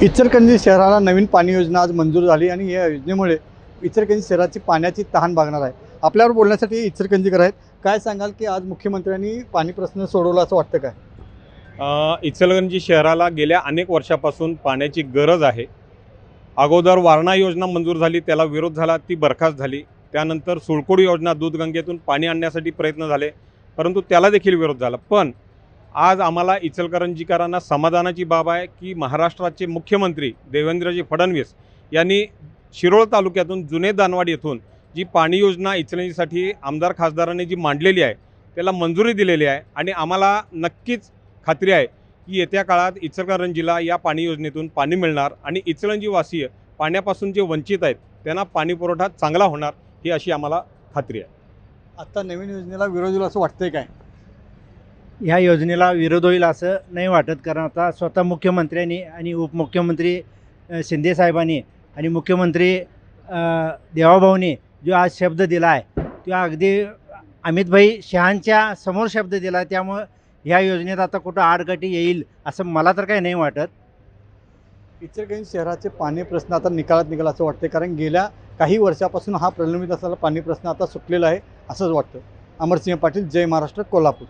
इचलकरंजी शहराला नवीन पाणी योजना आज मंजूर झाली आणि या योजनेमुळे इचलकरंजी शहराची पाण्याची तहान भागणार आहे। आपल्यावर बोलण्यासाठी इचलकरंजीकर आहेत। काय सांगाल की आज मुख्यमंत्र्यांनी पाणी प्रश्न सोडवला असं वाटतं काय? इचलकरंजी शहराला गेल्या अनेक वर्षापासून पाण्याची गरज आहे। अगोदर वारणा योजना मंजूर झाली, त्याला विरोध झाला, ती बरखास्त झाली। त्यानंतर सुळकोडी योजना दूधगंगेतून पाणी आणण्यासाठी प्रयत्न झाले, परंतु त्याला देखील विरोध झाला। पण आज आम्हाला इचलकरंजीकरांना समाधानाची बाब आहे की महाराष्ट्राचे मुख्यमंत्री देवेंद्रजी फडणवीस यांनी शिरोळ तालुक्यातून जुने दानवाड येथून जी पाणी योजना इचलकरंजीसाठी आमदार खासदारांनी जी मांडलेली आहे त्याला मंजुरी दिलेली आहे आणि आम्हाला नक्कीच खात्री आहे की येत्या काळात इचलकरंजीला या पाणी योजनेतून पाणी मिळणार आणि इचलकरंजीवासीय पाण्यापासून जे वंचित आहेत त्यांना पाणी पुरवठा चांगला होणार ही अशी आम्हाला खात्री आहे। आता नवीन योजनेला विरोध होईल असं वाटतंय काय? ह्या योजनेला विरोध होईल असं नाही वाटत, कारण आता स्वतः मुख्यमंत्र्यांनी आणि उपमुख्यमंत्री शिंदे साहेबांनी आणि मुख्यमंत्री देवाभाऊनी जो आज शब्द दिला आहे तो अगदी अमितभाई शहांच्या समोर शब्द दिला आहे। त्यामुळं ह्या योजनेत आता कुठं आडकाठी येईल असं मला तर काही नाही वाटत। इचलकरंजी शहराचे पाणी प्रश्न आता निकालात निघाला असं वाटतं, कारण गेल्या काही वर्षापासून हा प्रलंबित असलेला पाणी प्रश्न आता सुटलेला आहे असंच वाटतं। अमरसिंह पाटील, जय महाराष्ट्र, कोल्हापूर।